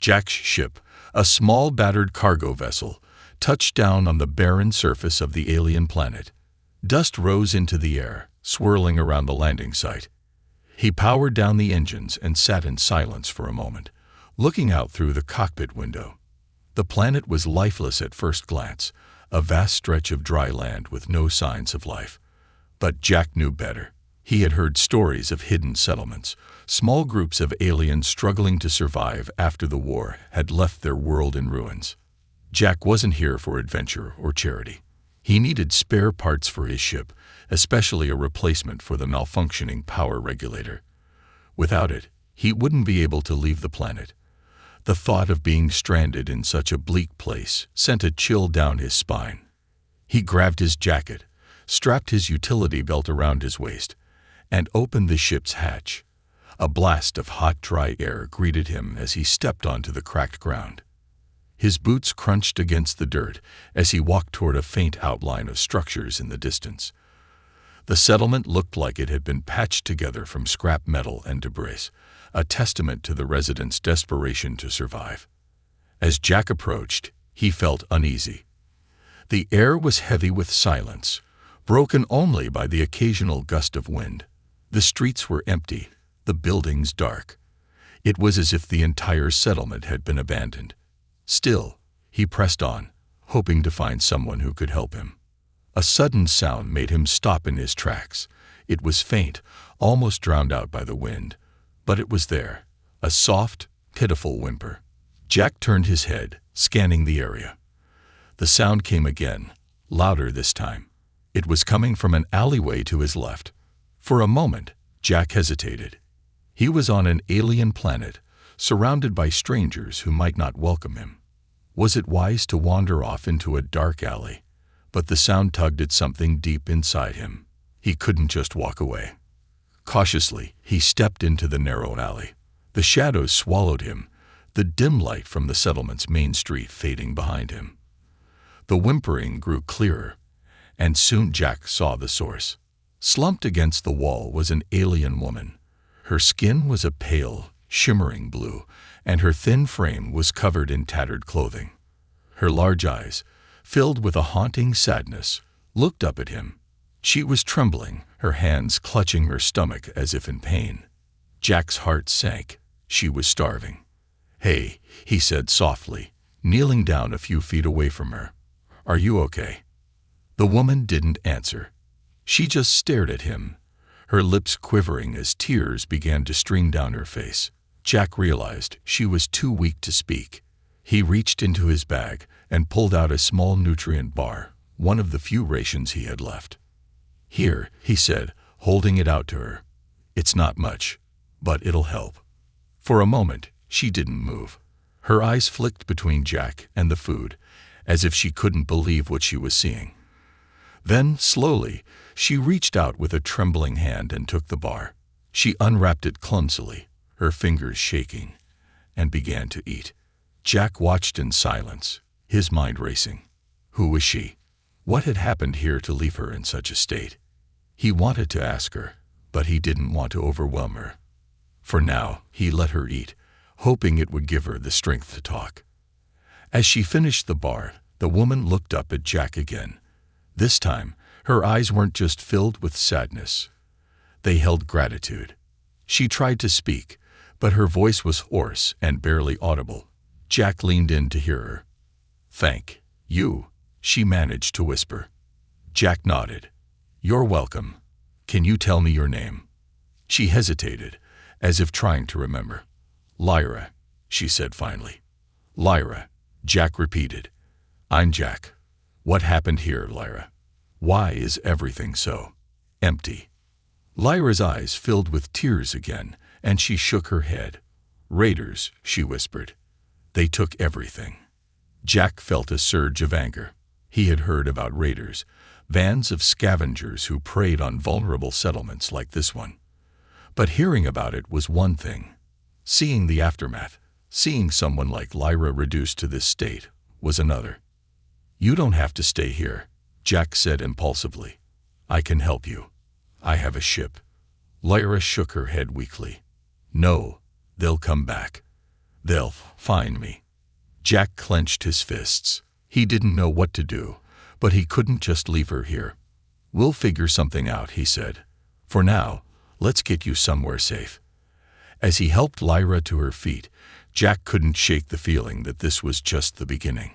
Jack's ship, a small battered cargo vessel, touched down on the barren surface of the alien planet. Dust rose into the air, swirling around the landing site. He powered down the engines and sat in silence for a moment, looking out through the cockpit window. The planet was lifeless at first glance, a vast stretch of dry land with no signs of life. But Jack knew better. He had heard stories of hidden settlements, small groups of aliens struggling to survive after the war had left their world in ruins. Jack wasn't here for adventure or charity. He needed spare parts for his ship, especially a replacement for the malfunctioning power regulator. Without it, he wouldn't be able to leave the planet. The thought of being stranded in such a bleak place sent a chill down his spine. He grabbed his jacket, strapped his utility belt around his waist, and opened the ship's hatch. A blast of hot, dry air greeted him as he stepped onto the cracked ground. His boots crunched against the dirt as he walked toward a faint outline of structures in the distance. The settlement looked like it had been patched together from scrap metal and debris, a testament to the residents' desperation to survive. As Jack approached, he felt uneasy. The air was heavy with silence, broken only by the occasional gust of wind. The streets were empty, the buildings dark. It was as if the entire settlement had been abandoned. Still, he pressed on, hoping to find someone who could help him. A sudden sound made him stop in his tracks. It was faint, almost drowned out by the wind, but it was there, a soft, pitiful whimper. Jack turned his head, scanning the area. The sound came again, louder this time. It was coming from an alleyway to his left. For a moment, Jack hesitated. He was on an alien planet, surrounded by strangers who might not welcome him. Was it wise to wander off into a dark alley? But the sound tugged at something deep inside him. He couldn't just walk away. Cautiously, he stepped into the narrow alley. The shadows swallowed him, the dim light from the settlement's main street fading behind him. The whimpering grew clearer, and soon Jack saw the source. Slumped against the wall was an alien woman. Her skin was a pale, shimmering blue, and her thin frame was covered in tattered clothing. Her large eyes, filled with a haunting sadness, looked up at him. She was trembling, her hands clutching her stomach as if in pain. Jack's heart sank. She was starving. "Hey," he said softly, kneeling down a few feet away from her. "Are you okay?" The woman didn't answer. She just stared at him, her lips quivering as tears began to stream down her face. Jack realized she was too weak to speak. He reached into his bag and pulled out a small nutrient bar, one of the few rations he had left. "Here," he said, holding it out to her. "It's not much, but it'll help." For a moment, she didn't move. Her eyes flicked between Jack and the food, as if she couldn't believe what she was seeing. Then, slowly, she reached out with a trembling hand and took the bar. She unwrapped it clumsily, her fingers shaking, and began to eat. Jack watched in silence, his mind racing. Who was she? What had happened here to leave her in such a state? He wanted to ask her, but he didn't want to overwhelm her. For now, he let her eat, hoping it would give her the strength to talk. As she finished the bar, the woman looked up at Jack again. This time, her eyes weren't just filled with sadness. They held gratitude. She tried to speak, but her voice was hoarse and barely audible. Jack leaned in to hear her. "Thank you," she managed to whisper. Jack nodded. "You're welcome. Can you tell me your name?" She hesitated, as if trying to remember. "Lyra," she said finally. "Lyra," Jack repeated. "I'm Jack. What happened here, Lyra? Why is everything so empty?" Lyra's eyes filled with tears again, and she shook her head. "Raiders," she whispered. "They took everything." Jack felt a surge of anger. He had heard about raiders, bands of scavengers who preyed on vulnerable settlements like this one. But hearing about it was one thing. Seeing the aftermath, seeing someone like Lyra reduced to this state, was another. "You don't have to stay here," Jack said impulsively. "I can help you. I have a ship." Lyra shook her head weakly. "No, they'll come back. They'll find me. Jack clenched his fists. He didn't know what to do, but he couldn't just leave her here. We'll figure something out, he said. For now, let's get you somewhere safe. As he helped Lyra to her feet, Jack couldn't shake the feeling that this was just the beginning.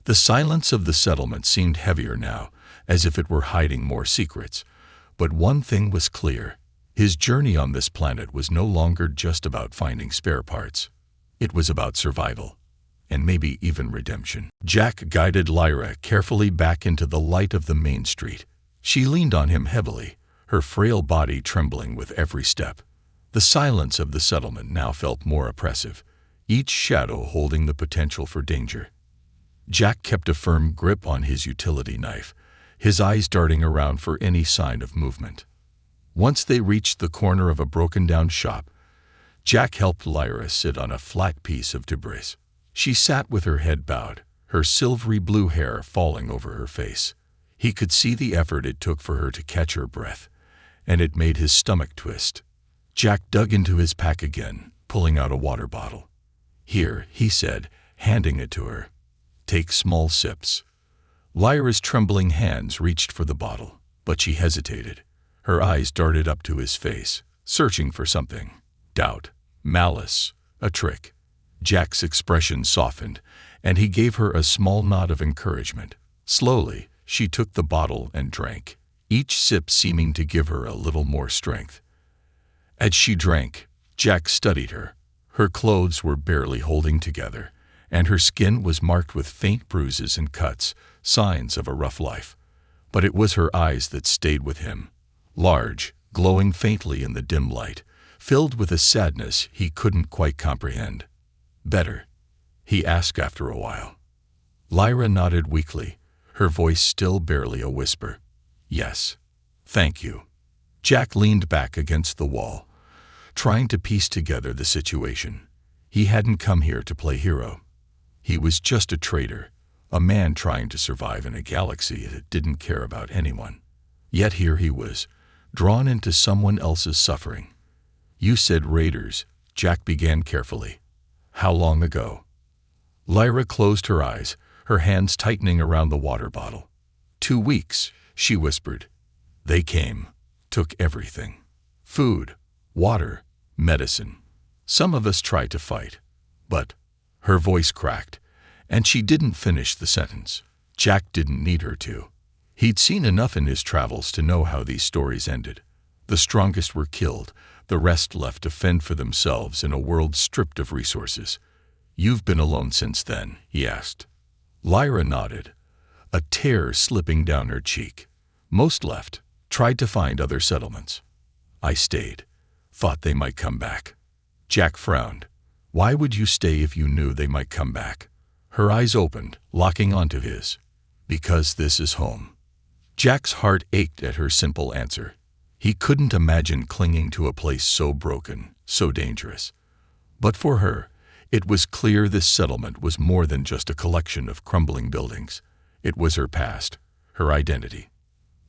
The silence of the settlement seemed heavier now, as if it were hiding more secrets. But one thing was clear. His journey on this planet was no longer just about finding spare parts. It was about survival, and maybe even redemption. Jack guided Lyra carefully back into the light of the main street. She leaned on him heavily, her frail body trembling with every step. The silence of the settlement now felt more oppressive, each shadow holding the potential for danger. Jack kept a firm grip on his utility knife, his eyes darting around for any sign of movement. Once they reached the corner of a broken-down shop, Jack helped Lyra sit on a flat piece of debris. She sat with her head bowed, her silvery blue hair falling over her face. He could see the effort it took for her to catch her breath, and it made his stomach twist. Jack dug into his pack again, pulling out a water bottle. "Here," he said, handing it to her. "Take small sips." Lyra's trembling hands reached for the bottle, but she hesitated. Her eyes darted up to his face, searching for something. Doubt, malice, a trick. Jack's expression softened, and he gave her a small nod of encouragement. Slowly, she took the bottle and drank, each sip seeming to give her a little more strength. As she drank, Jack studied her. Her clothes were barely holding together, and her skin was marked with faint bruises and cuts, signs of a rough life. But it was her eyes that stayed with him, large, glowing faintly in the dim light, filled with a sadness he couldn't quite comprehend. "Better?" he asked after a while. Lyra nodded weakly, her voice still barely a whisper. "Yes. Thank you." Jack leaned back against the wall, trying to piece together the situation. He hadn't come here to play hero. He was just a trader, a man trying to survive in a galaxy that didn't care about anyone. Yet here he was, drawn into someone else's suffering. "You said raiders," Jack began carefully. "How long ago?" Lyra closed her eyes, her hands tightening around the water bottle. 2 weeks, she whispered. "They came, took everything. Food, water, medicine. Some of us tried to fight, but—" Her voice cracked, and she didn't finish the sentence. Jack didn't need her to. He'd seen enough in his travels to know how these stories ended. The strongest were killed, the rest left to fend for themselves in a world stripped of resources. "You've been alone since then?" he asked. Lyra nodded, a tear slipping down her cheek. "Most left, tried to find other settlements. I stayed, thought they might come back." Jack frowned. "Why would you stay if you knew they might come back?" Her eyes opened, locking onto his. "Because this is home." Jack's heart ached at her simple answer. He couldn't imagine clinging to a place so broken, so dangerous. But for her, it was clear this settlement was more than just a collection of crumbling buildings. It was her past, her identity.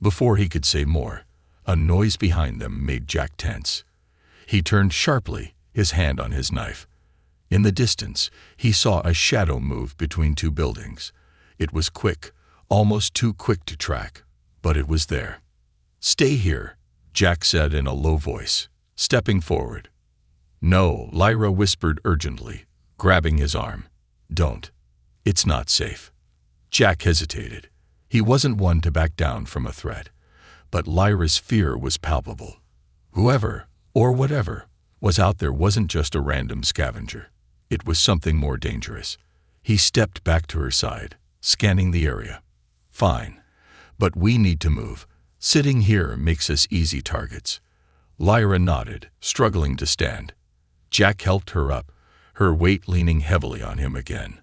Before he could say more, a noise behind them made Jack tense. He turned sharply, his hand on his knife. In the distance, he saw a shadow move between 2 buildings. It was quick, almost too quick to track, but it was there. "Stay here," Jack said in a low voice, stepping forward. "No," Lyra whispered urgently, grabbing his arm. "Don't. It's not safe." Jack hesitated. He wasn't one to back down from a threat, but Lyra's fear was palpable. Whoever, or whatever, was out there wasn't just a random scavenger. It was something more dangerous. He stepped back to her side, scanning the area. "Fine, but we need to move. Sitting here makes us easy targets." Lyra nodded, struggling to stand. Jack helped her up, her weight leaning heavily on him again.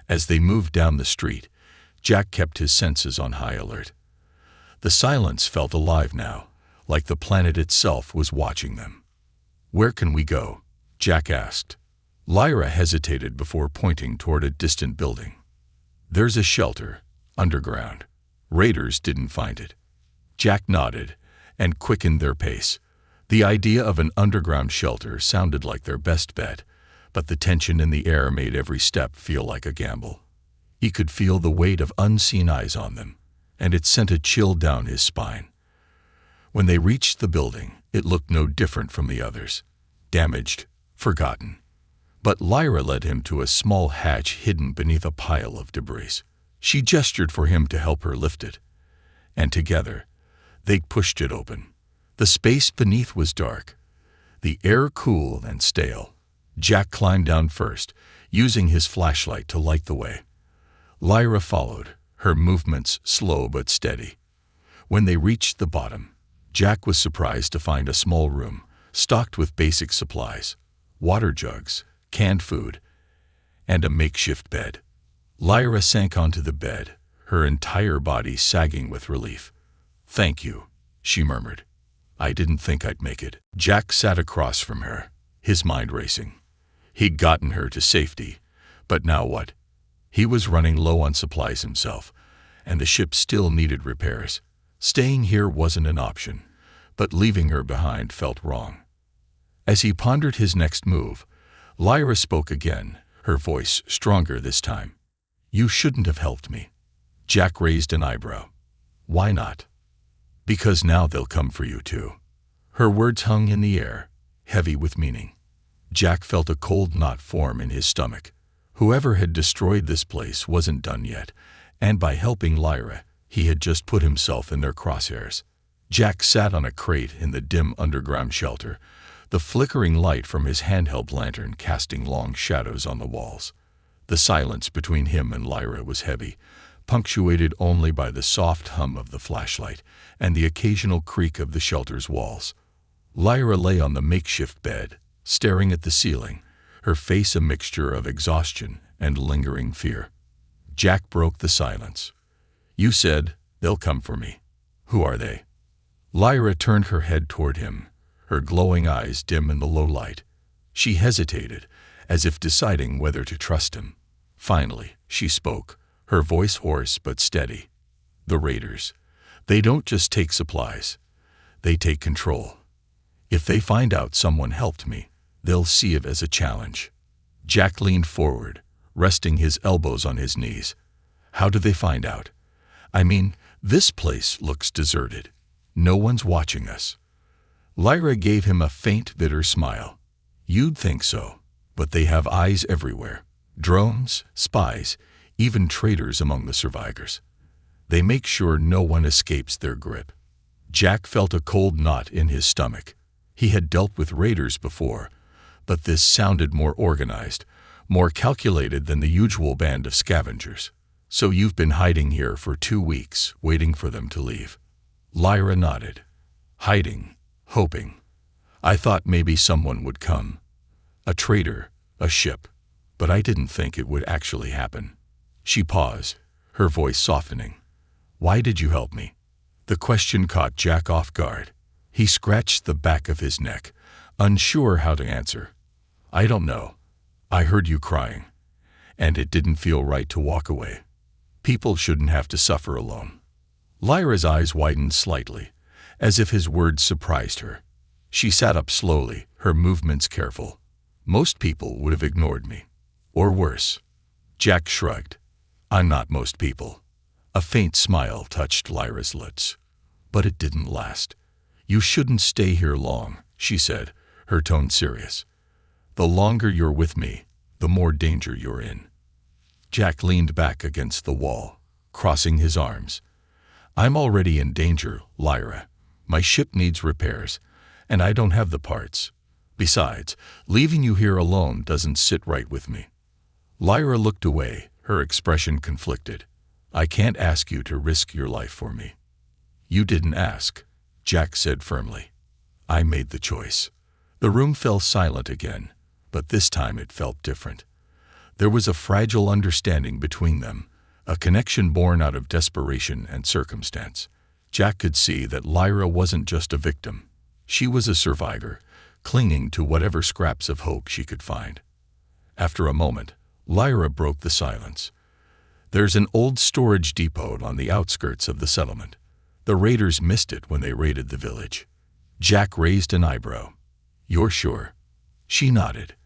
As they moved down the street, Jack kept his senses on high alert. The silence felt alive now, like the planet itself was watching them. "Where can we go?" Jack asked. Lyra hesitated before pointing toward a distant building. "There's a shelter, underground. Raiders didn't find it." Jack nodded and quickened their pace. The idea of an underground shelter sounded like their best bet, but the tension in the air made every step feel like a gamble. He could feel the weight of unseen eyes on them, and it sent a chill down his spine. When they reached the building, it looked no different from the others. Damaged, forgotten. But Lyra led him to a small hatch hidden beneath a pile of debris. She gestured for him to help her lift it, and together, they pushed it open. The space beneath was dark, the air cool and stale. Jack climbed down first, using his flashlight to light the way. Lyra followed, her movements slow but steady. When they reached the bottom, Jack was surprised to find a small room, stocked with basic supplies, water jugs, canned food, and a makeshift bed. Lyra sank onto the bed, her entire body sagging with relief. "Thank you," she murmured. "I didn't think I'd make it." Jack sat across from her, his mind racing. He'd gotten her to safety, but now what? He was running low on supplies himself, and the ship still needed repairs. Staying here wasn't an option, but leaving her behind felt wrong. As he pondered his next move, Lyra spoke again, her voice stronger this time. "You shouldn't have helped me." Jack raised an eyebrow. "Why not?" "Because now they'll come for you too." Her words hung in the air, heavy with meaning. Jack felt a cold knot form in his stomach. Whoever had destroyed this place wasn't done yet, and by helping Lyra, he had just put himself in their crosshairs. Jack sat on a crate in the dim underground shelter, the flickering light from his handheld lantern casting long shadows on the walls. The silence between him and Lyra was heavy, punctuated only by the soft hum of the flashlight and the occasional creak of the shelter's walls. Lyra lay on the makeshift bed, staring at the ceiling, her face a mixture of exhaustion and lingering fear. Jack broke the silence. "You said, they'll come for me. Who are they?" Lyra turned her head toward him, her glowing eyes dim in the low light. She hesitated, as if deciding whether to trust him. Finally, she spoke, her voice hoarse but steady. "The Raiders. They don't just take supplies. They take control. If they find out someone helped me, they'll see it as a challenge." Jack leaned forward, resting his elbows on his knees. "How do they find out? I mean, this place looks deserted. No one's watching us." Lyra gave him a faint, bitter smile. "You'd think so, but they have eyes everywhere. Drones, spies, even traitors among the survivors. They make sure no one escapes their grip." Jack felt a cold knot in his stomach. He had dealt with raiders before, but this sounded more organized, more calculated than the usual band of scavengers. "So you've been hiding here for 2 weeks, waiting for them to leave?" Lyra nodded. "Hiding, hoping. I thought maybe someone would come. A traitor, a ship. But I didn't think it would actually happen." She paused, her voice softening. "Why did you help me?" The question caught Jack off guard. He scratched the back of his neck, unsure how to answer. "I don't know. I heard you crying, and it didn't feel right to walk away. People shouldn't have to suffer alone." Lyra's eyes widened slightly, as if his words surprised her. She sat up slowly, her movements careful. "Most people would have ignored me. Or worse." Jack shrugged. "I'm not most people." A faint smile touched Lyra's lips, but it didn't last. "You shouldn't stay here long," she said, her tone serious. "The longer you're with me, the more danger you're in." Jack leaned back against the wall, crossing his arms. "I'm already in danger, Lyra. My ship needs repairs, and I don't have the parts. Besides, leaving you here alone doesn't sit right with me." Lyra looked away, her expression conflicted. "I can't ask you to risk your life for me." "You didn't ask," Jack said firmly. "I made the choice." The room fell silent again, but this time it felt different. There was a fragile understanding between them, a connection born out of desperation and circumstance. Jack could see that Lyra wasn't just a victim. She was a survivor, clinging to whatever scraps of hope she could find. After a moment, Lyra broke the silence. "There's an old storage depot on the outskirts of the settlement. The raiders missed it when they raided the village." Jack raised an eyebrow. "You're sure?" She nodded.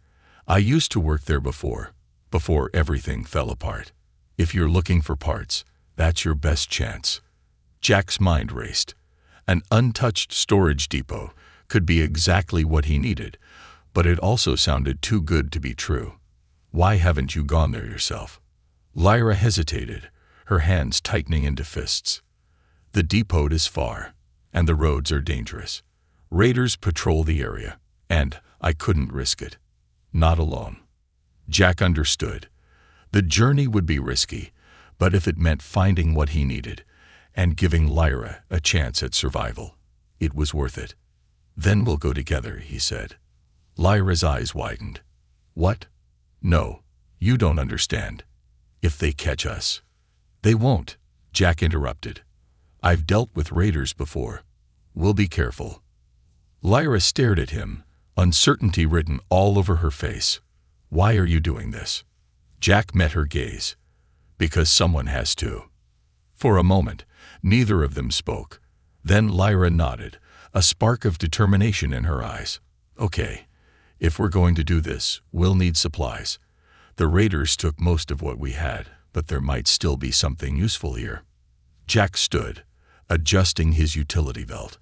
I used to work there before everything fell apart. If you're looking for parts, that's your best chance." Jack's mind raced. An untouched storage depot could be exactly what he needed, but it also sounded too good to be true. "Why haven't you gone there yourself?" Lyra hesitated, her hands tightening into fists. "The depot is far, and the roads are dangerous. Raiders patrol the area, and I couldn't risk it. Not alone." Jack understood. The journey would be risky, but if it meant finding what he needed and giving Lyra a chance at survival, it was worth it. "Then we'll go together," he said. Lyra's eyes widened. "What? No, you don't understand. If they catch us—" "They won't," Jack interrupted. "I've dealt with raiders before. We'll be careful." Lyra stared at him, uncertainty written all over her face. "Why are you doing this?" Jack met her gaze. "Because someone has to." For a moment, neither of them spoke. Then Lyra nodded, a spark of determination in her eyes. "Okay, if we're going to do this, we'll need supplies. The raiders took most of what we had, but there might still be something useful here." Jack stood, adjusting his utility belt.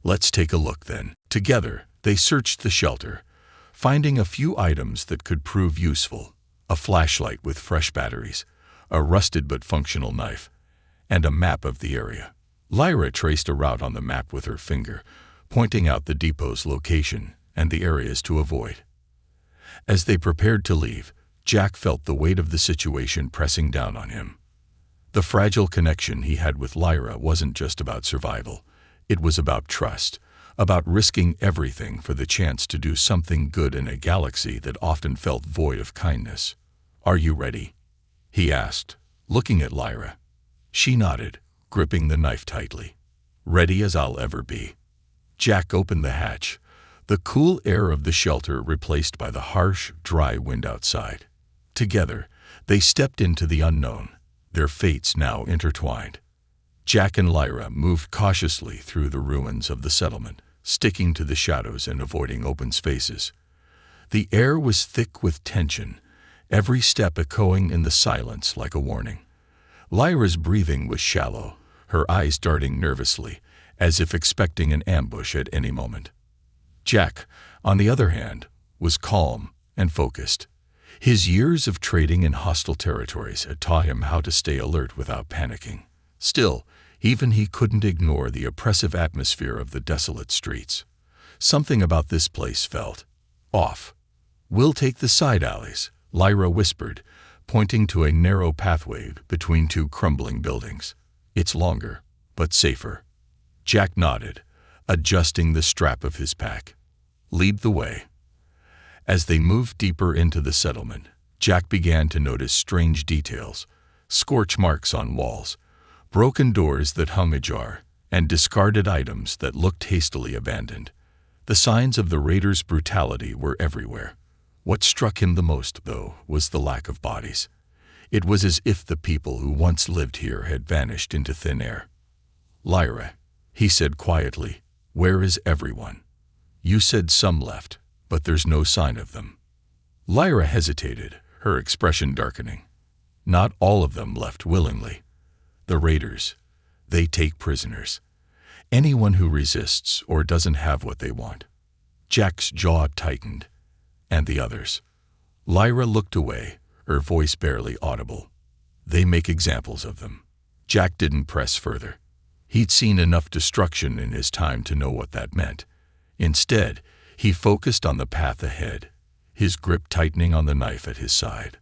"Let's take a look then." Together, they searched the shelter, finding a few items that could prove useful: a flashlight with fresh batteries, a rusted but functional knife, and a map of the area. Lyra traced a route on the map with her finger, pointing out the depot's location and the areas to avoid. As they prepared to leave, Jack felt the weight of the situation pressing down on him. The fragile connection he had with Lyra wasn't just about survival. It was about trust, about risking everything for the chance to do something good in a galaxy that often felt void of kindness. "Are you ready?" he asked, looking at Lyra. She nodded, gripping the knife tightly. "Ready as I'll ever be." Jack opened the hatch, the cool air of the shelter replaced by the harsh, dry wind outside. Together, they stepped into the unknown, their fates now intertwined. Jack and Lyra moved cautiously through the ruins of the settlement, sticking to the shadows and avoiding open spaces. The air was thick with tension, every step echoing in the silence like a warning. Lyra's breathing was shallow, her eyes darting nervously, as if expecting an ambush at any moment. Jack, on the other hand, was calm and focused. His years of trading in hostile territories had taught him how to stay alert without panicking. Still, even he couldn't ignore the oppressive atmosphere of the desolate streets. Something about this place felt off. "We'll take the side alleys," Lyra whispered, pointing to a narrow pathway between two crumbling buildings. "It's longer, but safer." Jack nodded, adjusting the strap of his pack. "Lead the way." As they moved deeper into the settlement, Jack began to notice strange details: scorch marks on walls, broken doors that hung ajar, and discarded items that looked hastily abandoned. The signs of the raiders' brutality were everywhere. What struck him the most, though, was the lack of bodies. It was as if the people who once lived here had vanished into thin air. "Lyra," he said quietly, "where is everyone? You said some left, but there's no sign of them." Lyra hesitated, her expression darkening. "Not all of them left willingly. The raiders, they take prisoners. Anyone who resists or doesn't have what they want." Jack's jaw tightened. "And the others?" Lyra looked away, her voice barely audible. "They make examples of them." Jack didn't press further. He'd seen enough destruction in his time to know what that meant. Instead, he focused on the path ahead, his grip tightening on the knife at his side.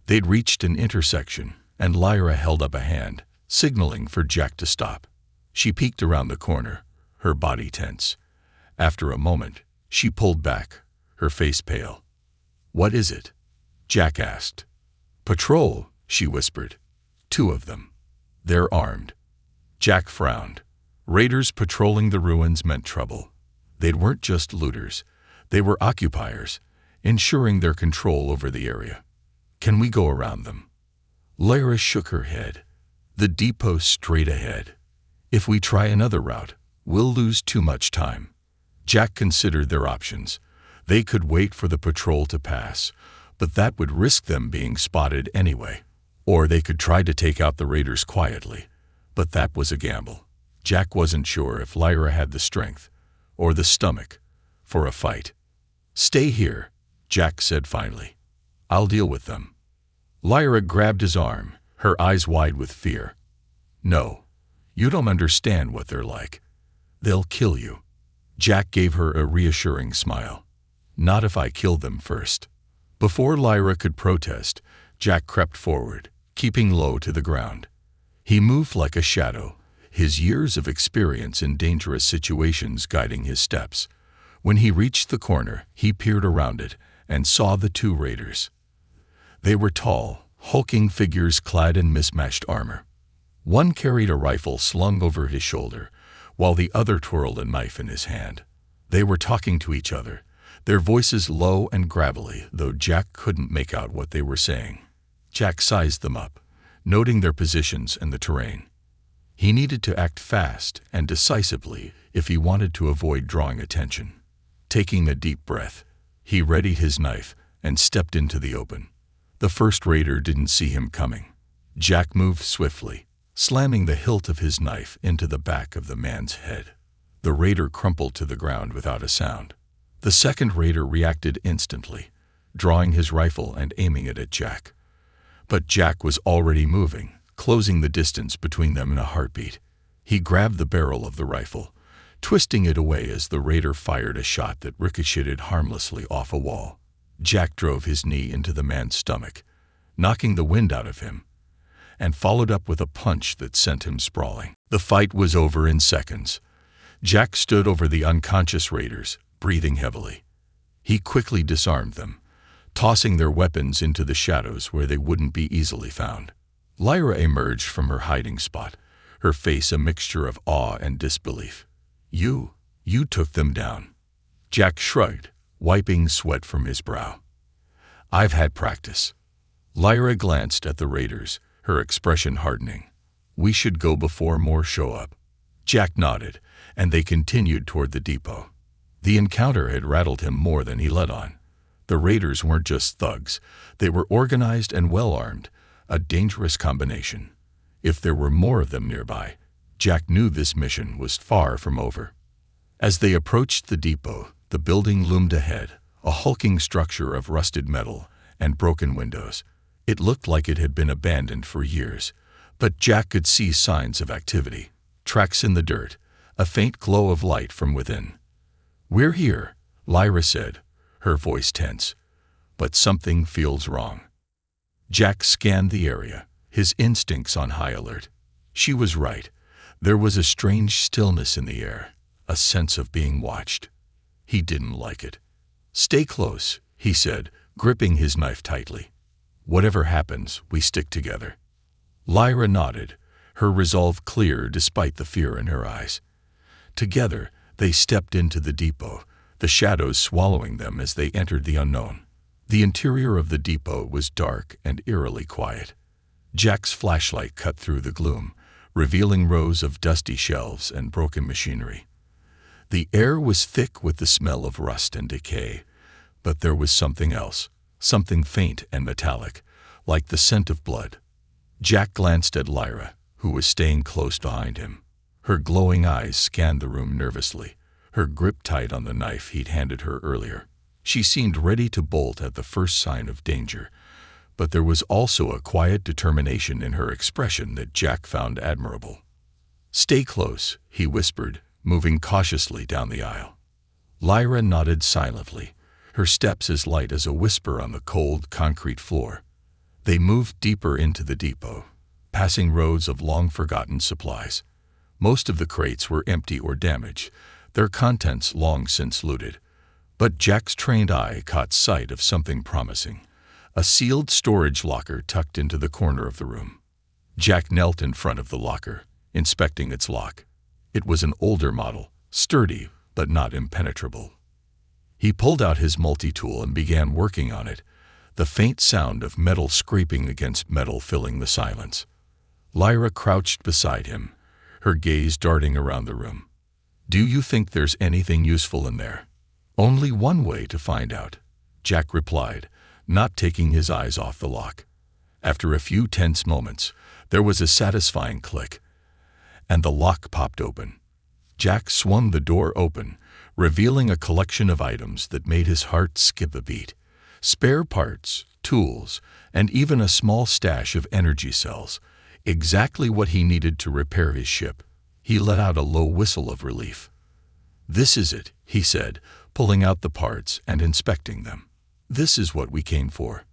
They'd reached an intersection, and Lyra held up a hand, signaling for Jack to stop. She peeked around the corner, her body tense. After a moment, she pulled back, her face pale. "What is it?" Jack asked. "Patrol," she whispered. "2 of them. They're armed." Jack frowned. Raiders patrolling the ruins meant trouble. They weren't just looters. They were occupiers, ensuring their control over the area. "Can we go around them?" Lyra shook her head. "The depot's straight ahead. If we try another route, we'll lose too much time." Jack considered their options. They could wait for the patrol to pass, but that would risk them being spotted anyway. Or they could try to take out the raiders quietly, but that was a gamble. Jack wasn't sure if Lyra had the strength, or the stomach, for a fight. "Stay here," Jack said finally. "I'll deal with them." Lyra grabbed his arm, her eyes wide with fear. "No, you don't understand what they're like. They'll kill you." Jack gave her a reassuring smile. "Not if I kill them first." Before Lyra could protest, Jack crept forward, keeping low to the ground. He moved like a shadow, his years of experience in dangerous situations guiding his steps. When he reached the corner, he peered around it and saw the two raiders. They were tall, hulking figures clad in mismatched armor. One carried a rifle slung over his shoulder, while the other twirled a knife in his hand. They were talking to each other, their voices low and gravelly, though Jack couldn't make out what they were saying. Jack sized them up, noting their positions and the terrain. He needed to act fast and decisively if he wanted to avoid drawing attention. Taking a deep breath, he readied his knife and stepped into the open. The first raider didn't see him coming. Jack moved swiftly, slamming the hilt of his knife into the back of the man's head. The raider crumpled to the ground without a sound. The second raider reacted instantly, drawing his rifle and aiming it at Jack. But Jack was already moving, closing the distance between them in a heartbeat. He grabbed the barrel of the rifle, twisting it away as the raider fired a shot that ricocheted harmlessly off a wall. Jack drove his knee into the man's stomach, knocking the wind out of him, and followed up with a punch that sent him sprawling. The fight was over in seconds. Jack stood over the unconscious raiders, breathing heavily. He quickly disarmed them, tossing their weapons into the shadows where they wouldn't be easily found. Lyra emerged from her hiding spot, her face a mixture of awe and disbelief. You took them down." Jack shrugged, wiping sweat from his brow. "I've had practice." Lyra glanced at the raiders, her expression hardening. "We should go before more show up." Jack nodded, and they continued toward the depot. The encounter had rattled him more than he let on. The raiders weren't just thugs. They were organized and well-armed, a dangerous combination. If there were more of them nearby, Jack knew this mission was far from over. As they approached the depot, the building loomed ahead, a hulking structure of rusted metal and broken windows. It looked like it had been abandoned for years, but Jack could see signs of activity. Tracks in the dirt, a faint glow of light from within. "We're here," Lyra said, her voice tense. "But something feels wrong." Jack scanned the area, his instincts on high alert. She was right. There was a strange stillness in the air, a sense of being watched. He didn't like it. "Stay close," he said, gripping his knife tightly. "Whatever happens, we stick together." Lyra nodded, her resolve clear despite the fear in her eyes. Together, they stepped into the depot, the shadows swallowing them as they entered the unknown. The interior of the depot was dark and eerily quiet. Jack's flashlight cut through the gloom, revealing rows of dusty shelves and broken machinery. The air was thick with the smell of rust and decay, but there was something else, something faint and metallic, like the scent of blood. Jack glanced at Lyra, who was staying close behind him. Her glowing eyes scanned the room nervously, her grip tight on the knife he'd handed her earlier. She seemed ready to bolt at the first sign of danger, but there was also a quiet determination in her expression that Jack found admirable. "Stay close," he whispered, moving cautiously down the aisle. Lyra nodded silently, her steps as light as a whisper on the cold concrete floor. They moved deeper into the depot, passing rows of long-forgotten supplies. Most of the crates were empty or damaged, their contents long since looted. But Jack's trained eye caught sight of something promising, a sealed storage locker tucked into the corner of the room. Jack knelt in front of the locker, inspecting its lock. It was an older model, sturdy but not impenetrable. He pulled out his multi-tool and began working on it, the faint sound of metal scraping against metal filling the silence. Lyra crouched beside him, her gaze darting around the room. "Do you think there's anything useful in there?" Only one way to find out, Jack replied, not taking his eyes off the lock. After a few tense moments, there was a satisfying click, and the lock popped open. Jack swung the door open, revealing a collection of items that made his heart skip a beat. Spare parts, tools, and even a small stash of energy cells, exactly what he needed to repair his ship. He let out a low whistle of relief. "This is it," he said, pulling out the parts and inspecting them. "This is what we came for."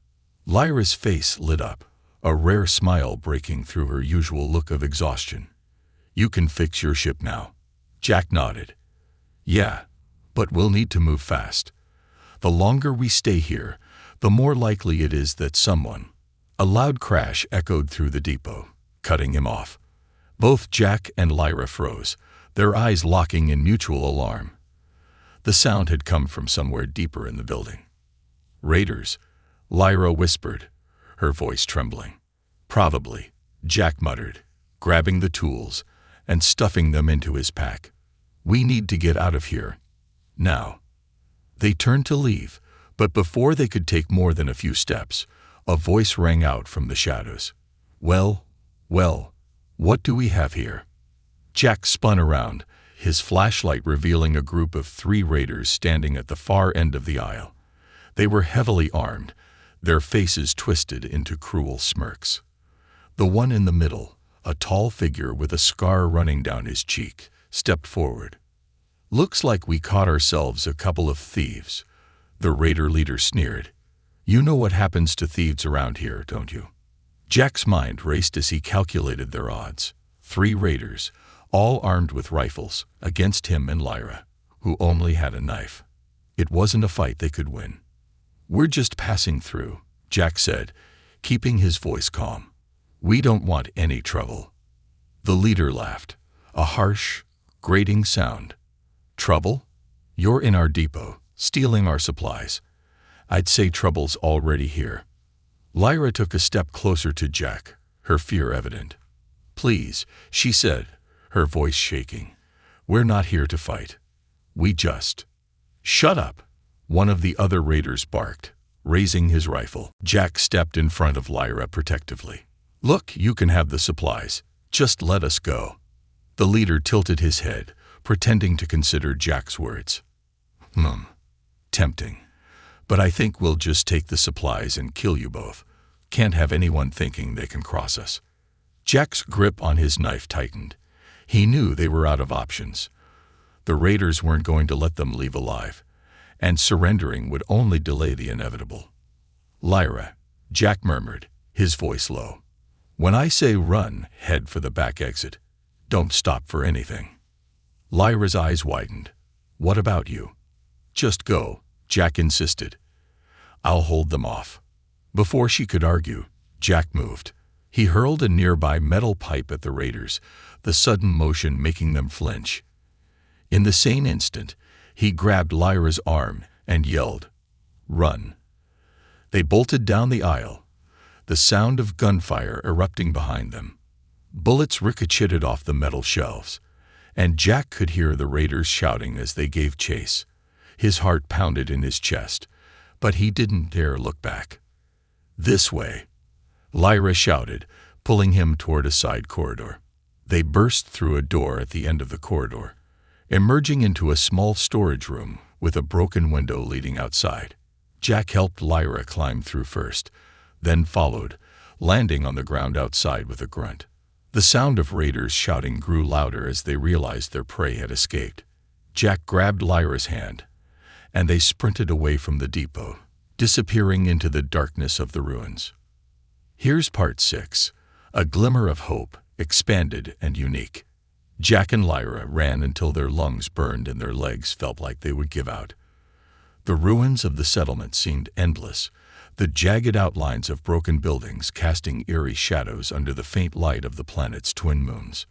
Lyra's face lit up, a rare smile breaking through her usual look of exhaustion. "You can fix your ship now." Jack nodded. "Yeah, but we'll need to move fast. The longer we stay here, the more likely it is that someone—" A loud crash echoed through the depot, cutting him off. Both Jack and Lyra froze, their eyes locking in mutual alarm. The sound had come from somewhere deeper in the building. "Raiders," Lyra whispered, her voice trembling. "Probably," Jack muttered, grabbing the tools and stuffing them into his pack. "We need to get out of here. Now." They turned to leave, but before they could take more than a few steps, a voice rang out from the shadows. Well, what do we have here?" Jack spun around, his flashlight revealing a group of 3 raiders standing at the far end of the aisle. They were heavily armed, their faces twisted into cruel smirks. The one in the middle, a tall figure with a scar running down his cheek, stepped forward. "Looks like we caught ourselves a couple of thieves," the raider leader sneered. "You know what happens to thieves around here, don't you?" Jack's mind raced as he calculated their odds. 3 raiders, all armed with rifles, against him and Lyra, who only had a knife. It wasn't a fight they could win. "We're just passing through," Jack said, keeping his voice calm. "We don't want any trouble." The leader laughed, a harsh, grating sound. "Trouble? You're in our depot, stealing our supplies. I'd say trouble's already here." Lyra took a step closer to Jack, her fear evident. "Please," she said, her voice shaking. "We're not here to fight. We just—" "Shut up," one of the other raiders barked, raising his rifle. Jack stepped in front of Lyra protectively. "Look, you can have the supplies. Just let us go." The leader tilted his head, pretending to consider Jack's words. Tempting. But I think we'll just take the supplies and kill you both. Can't have anyone thinking they can cross us." Jack's grip on his knife tightened. He knew they were out of options. The raiders weren't going to let them leave alive, and surrendering would only delay the inevitable. "Lyra," Jack murmured, his voice low. "When I say run, head for the back exit. Don't stop for anything." Lyra's eyes widened. "What about you?" "Just go," Jack insisted. "I'll hold them off." Before she could argue, Jack moved. He hurled a nearby metal pipe at the raiders, the sudden motion making them flinch. In the same instant, he grabbed Lyra's arm and yelled, "Run!" They bolted down the aisle, the sound of gunfire erupting behind them. Bullets ricocheted off the metal shelves, and Jack could hear the raiders shouting as they gave chase. His heart pounded in his chest, but he didn't dare look back. "This way," Lyra shouted, pulling him toward a side corridor. They burst through a door at the end of the corridor, emerging into a small storage room with a broken window leading outside. Jack helped Lyra climb through first, then followed, landing on the ground outside with a grunt. The sound of raiders shouting grew louder as they realized their prey had escaped. Jack grabbed Lyra's hand, and they sprinted away from the depot, disappearing into the darkness of the ruins. Here's part 6, a glimmer of hope, expanded and unique. Jack and Lyra ran until their lungs burned and their legs felt like they would give out. The ruins of the settlement seemed endless, the jagged outlines of broken buildings casting eerie shadows under the faint light of the planet's twin moons.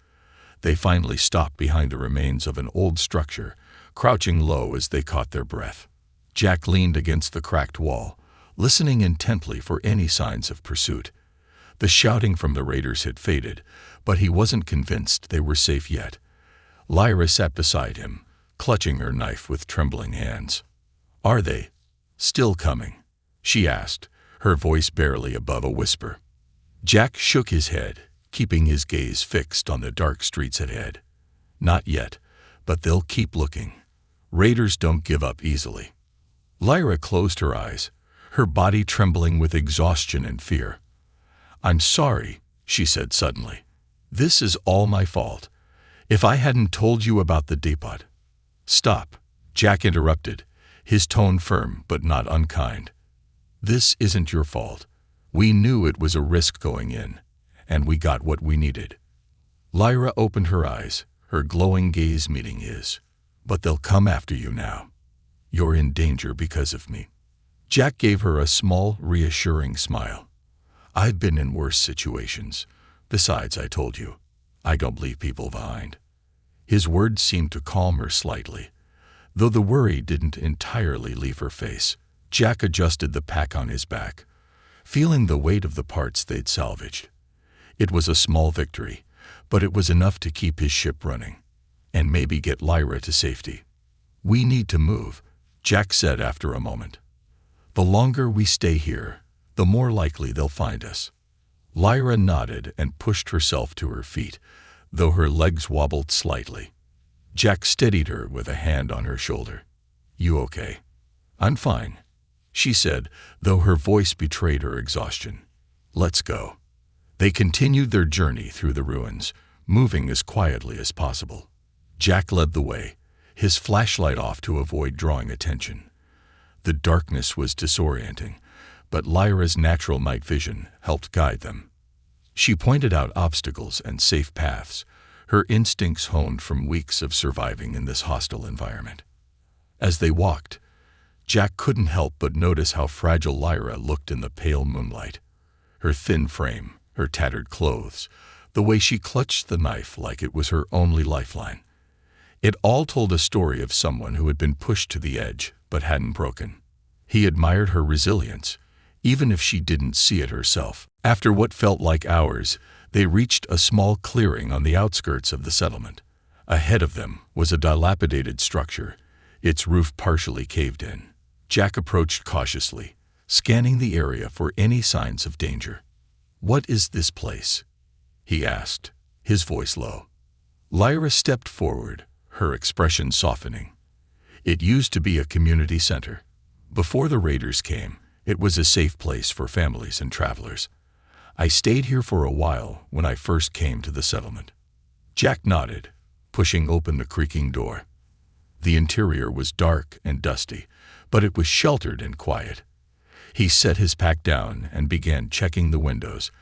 They finally stopped behind the remains of an old structure, crouching low as they caught their breath. Jack leaned against the cracked wall, listening intently for any signs of pursuit. The shouting from the raiders had faded, but he wasn't convinced they were safe yet. Lyra sat beside him, clutching her knife with trembling hands. "Are they still coming?" she asked, her voice barely above a whisper. Jack shook his head, keeping his gaze fixed on the dark streets ahead. "Not yet, but they'll keep looking. Raiders don't give up easily." Lyra closed her eyes, her body trembling with exhaustion and fear. "I'm sorry," she said suddenly. "This is all my fault. If I hadn't told you about the depot—" "Stop," Jack interrupted, his tone firm but not unkind. "This isn't your fault. We knew it was a risk going in, and we got what we needed." Lyra opened her eyes, her glowing gaze meeting his. "But they'll come after you now. You're in danger because of me." Jack gave her a small, reassuring smile. "I've been in worse situations. Besides, I told you, I don't leave people behind." His words seemed to calm her slightly, though the worry didn't entirely leave her face. Jack adjusted the pack on his back, feeling the weight of the parts they'd salvaged. It was a small victory, but it was enough to keep his ship running, and maybe get Lyra to safety. "We need to move," Jack said after a moment. "The longer we stay here, the more likely they'll find us." Lyra nodded and pushed herself to her feet, though her legs wobbled slightly. Jack steadied her with a hand on her shoulder. "You okay?" "I'm fine," she said, though her voice betrayed her exhaustion. "Let's go." They continued their journey through the ruins, moving as quietly as possible. Jack led the way, his flashlight off to avoid drawing attention. The darkness was disorienting, but Lyra's natural night vision helped guide them. She pointed out obstacles and safe paths, her instincts honed from weeks of surviving in this hostile environment. As they walked, Jack couldn't help but notice how fragile Lyra looked in the pale moonlight. Her thin frame, her tattered clothes, the way she clutched the knife like it was her only lifeline. It all told a story of someone who had been pushed to the edge but hadn't broken. He admired her resilience, even if she didn't see it herself. After what felt like hours, they reached a small clearing on the outskirts of the settlement. Ahead of them was a dilapidated structure, its roof partially caved in. Jack approached cautiously, scanning the area for any signs of danger. "What is this place?" he asked, his voice low. Lyra stepped forward, her expression softening. "It used to be a community center. Before the raiders came, it was a safe place for families and travelers. I stayed here for a while when I first came to the settlement." Jack nodded, pushing open the creaking door. The interior was dark and dusty, but it was sheltered and quiet. He set his pack down and began checking the windows,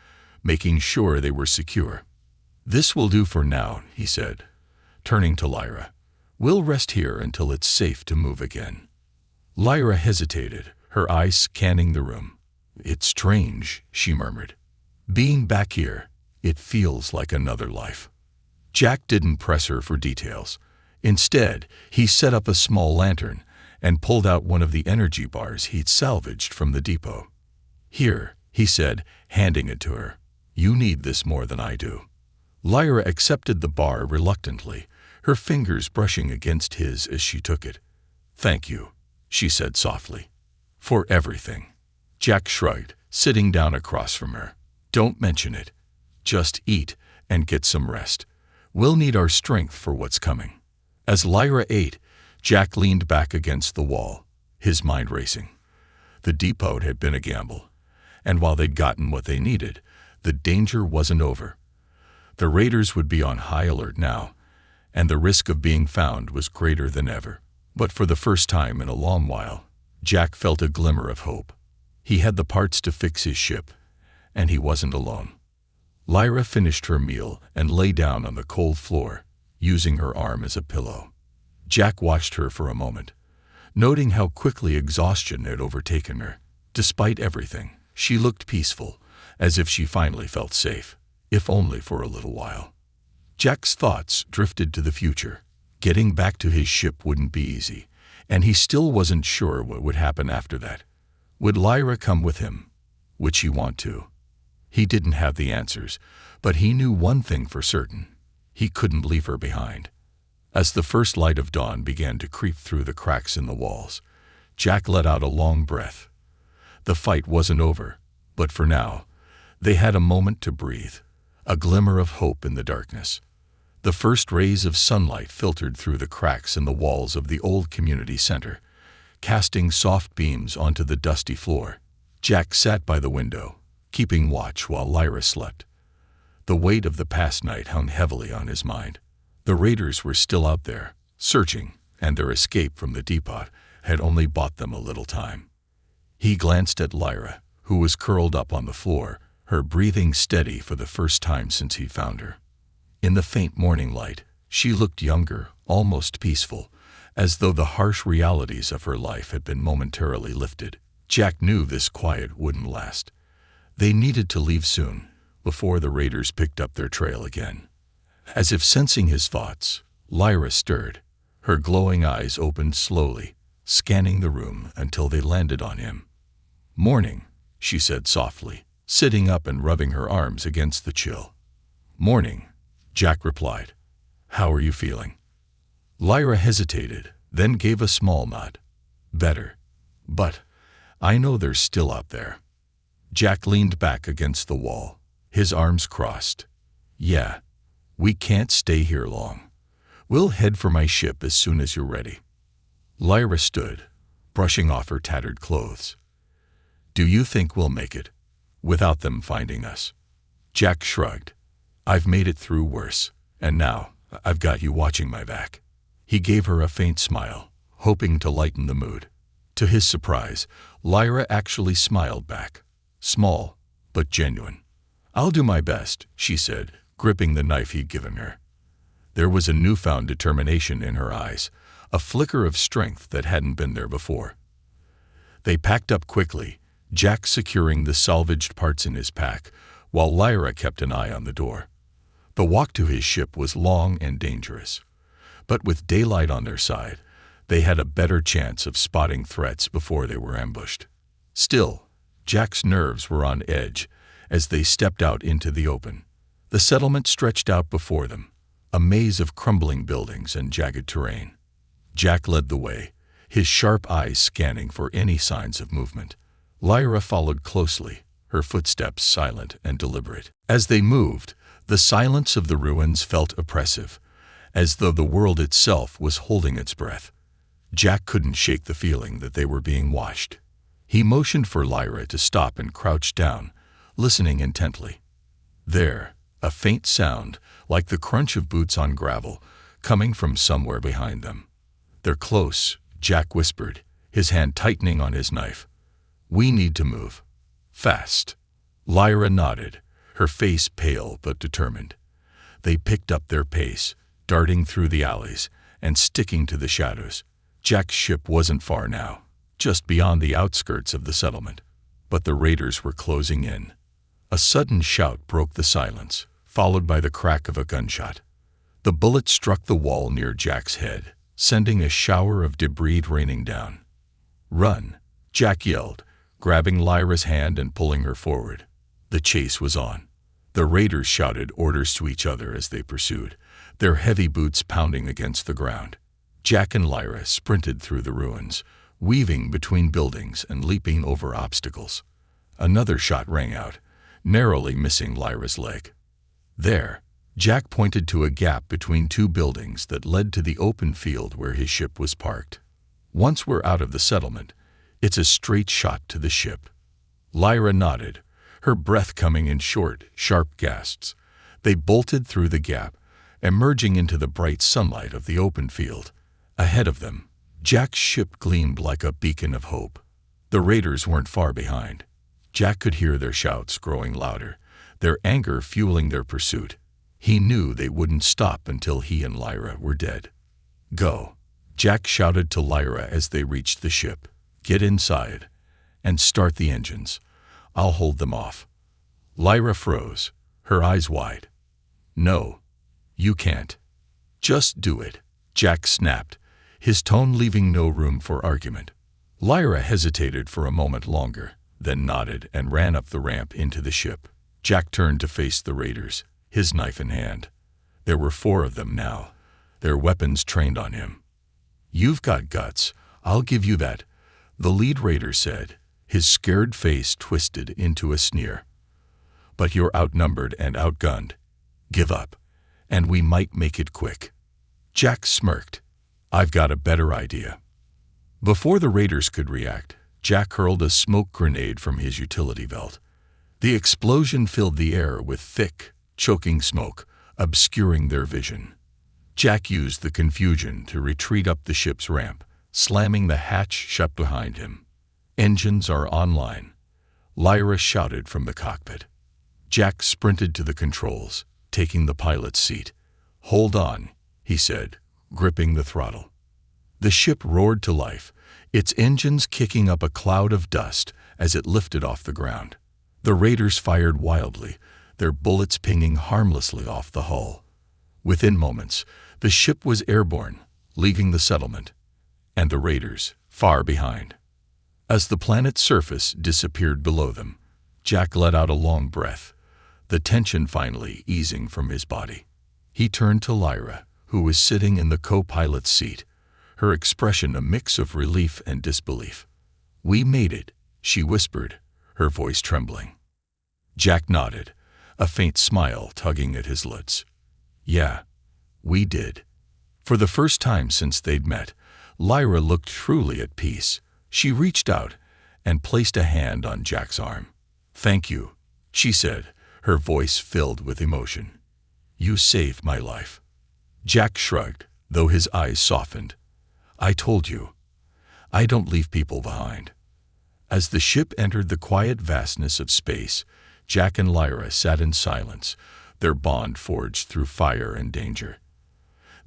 making sure they were secure. "This will do for now," he said, turning to Lyra. "We'll rest here until it's safe to move again." Lyra hesitated, her eyes scanning the room. "It's strange," she murmured. "Being back here, it feels like another life." Jack didn't press her for details. Instead, he set up a small lantern and pulled out one of the energy bars he'd salvaged from the depot. "Here," he said, handing it to her. "You need this more than I do." Lyra accepted the bar reluctantly, her fingers brushing against his as she took it. "Thank you," she said softly. "For everything." Jack shrugged, sitting down across from her. "Don't mention it. Just eat and get some rest. We'll need our strength for what's coming." As Lyra ate, Jack leaned back against the wall, his mind racing. The depot had been a gamble, and while they'd gotten what they needed, the danger wasn't over. The raiders would be on high alert now, and the risk of being found was greater than ever. But for the first time in a long while, Jack felt a glimmer of hope. He had the parts to fix his ship, and he wasn't alone. Lyra finished her meal and lay down on the cold floor, using her arm as a pillow. Jack watched her for a moment, noting how quickly exhaustion had overtaken her. Despite everything, she looked peaceful, as if she finally felt safe, if only for a little while. Jack's thoughts drifted to the future. Getting back to his ship wouldn't be easy, and he still wasn't sure what would happen after that. Would Lyra come with him? Would she want to? He didn't have the answers, but he knew one thing for certain. He couldn't leave her behind. As the first light of dawn began to creep through the cracks in the walls, Jack let out a long breath. The fight wasn't over, but for now, they had a moment to breathe, a glimmer of hope in the darkness. The first rays of sunlight filtered through the cracks in the walls of the old community center, casting soft beams onto the dusty floor. Jack sat by the window, keeping watch while Lyra slept. The weight of the past night hung heavily on his mind. The raiders were still out there, searching, and their escape from the depot had only bought them a little time. He glanced at Lyra, who was curled up on the floor, her breathing steady for the first time since he found her. In the faint morning light, she looked younger, almost peaceful, as though the harsh realities of her life had been momentarily lifted. Jack knew this quiet wouldn't last. They needed to leave soon, before the raiders picked up their trail again. As if sensing his thoughts, Lyra stirred. Her glowing eyes opened slowly, scanning the room until they landed on him. "Morning," she said softly, sitting up and rubbing her arms against the chill. "Morning," Jack replied. "How are you feeling?" Lyra hesitated, then gave a small nod. "Better. But I know they're still out there." Jack leaned back against the wall, his arms crossed. "Yeah, we can't stay here long. We'll head for my ship as soon as you're ready." Lyra stood, brushing off her tattered clothes. "Do you think we'll make it, without them finding us?" Jack shrugged. "I've made it through worse, and now I've got you watching my back." He gave her a faint smile, hoping to lighten the mood. To his surprise, Lyra actually smiled back. Small, but genuine. "I'll do my best," she said, gripping the knife he'd given her. There was a newfound determination in her eyes, a flicker of strength that hadn't been there before. They packed up quickly, Jack securing the salvaged parts in his pack, while Lyra kept an eye on the door. The walk to his ship was long and dangerous, but with daylight on their side, they had a better chance of spotting threats before they were ambushed. Still, Jack's nerves were on edge as they stepped out into the open. The settlement stretched out before them, a maze of crumbling buildings and jagged terrain. Jack led the way, his sharp eyes scanning for any signs of movement. Lyra followed closely, her footsteps silent and deliberate. As they moved, the silence of the ruins felt oppressive, as though the world itself was holding its breath. Jack couldn't shake the feeling that they were being watched. He motioned for Lyra to stop and crouched down, listening intently. There, a faint sound, like the crunch of boots on gravel, coming from somewhere behind them. "They're close," Jack whispered, his hand tightening on his knife. "We need to move. Fast." Lyra nodded, her face pale but determined. They picked up their pace, darting through the alleys and sticking to the shadows. Jack's ship wasn't far now, just beyond the outskirts of the settlement, but the raiders were closing in. A sudden shout broke the silence, followed by the crack of a gunshot. The bullet struck the wall near Jack's head, sending a shower of debris raining down. "Run!" Jack yelled, grabbing Lyra's hand and pulling her forward. The chase was on. The raiders shouted orders to each other as they pursued, their heavy boots pounding against the ground. Jack and Lyra sprinted through the ruins, weaving between buildings and leaping over obstacles. Another shot rang out, narrowly missing Lyra's leg. There, Jack pointed to a gap between two buildings that led to the open field where his ship was parked. "Once we're out of the settlement, it's a straight shot to the ship." Lyra nodded, her breath coming in short, sharp gasps. They bolted through the gap, emerging into the bright sunlight of the open field. Ahead of them, Jack's ship gleamed like a beacon of hope. The raiders weren't far behind. Jack could hear their shouts growing louder, their anger fueling their pursuit. He knew they wouldn't stop until he and Lyra were dead. "Go," Jack shouted to Lyra as they reached the ship. "Get inside and start the engines. I'll hold them off." Lyra froze, her eyes wide. "No, you can't. Just do it," Jack snapped, his tone leaving no room for argument. Lyra hesitated for a moment longer, then nodded and ran up the ramp into the ship. Jack turned to face the raiders, his knife in hand. There were 4 of them now, their weapons trained on him. "You've got guts, I'll give you that, The lead raider said, his scared face twisted into a sneer. "But you're outnumbered and outgunned. Give up, and we might make it quick." Jack smirked. "I've got a better idea." Before the raiders could react, Jack hurled a smoke grenade from his utility belt. The explosion filled the air with thick, choking smoke, obscuring their vision. Jack used the confusion to retreat up the ship's ramp, slamming the hatch shut behind him. "Engines are online," Lyra shouted from the cockpit. Jack sprinted to the controls, taking the pilot's seat. "Hold on," he said, gripping the throttle. The ship roared to life, its engines kicking up a cloud of dust as it lifted off the ground. The raiders fired wildly, their bullets pinging harmlessly off the hull. Within moments, the ship was airborne, leaving the settlement, and the raiders far behind. As the planet's surface disappeared below them, Jack let out a long breath, the tension finally easing from his body. He turned to Lyra, who was sitting in the co-pilot's seat, her expression a mix of relief and disbelief. "We made it," she whispered, her voice trembling. Jack nodded, a faint smile tugging at his lips. "Yeah, we did." For the first time since they'd met, Lyra looked truly at peace. She reached out and placed a hand on Jack's arm. "Thank you," she said, her voice filled with emotion. "You saved my life." Jack shrugged, though his eyes softened. "I told you, I don't leave people behind." As the ship entered the quiet vastness of space, Jack and Lyra sat in silence, their bond forged through fire and danger.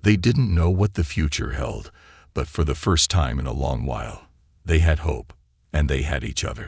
They didn't know what the future held, but for the first time in a long while, they had hope, and they had each other.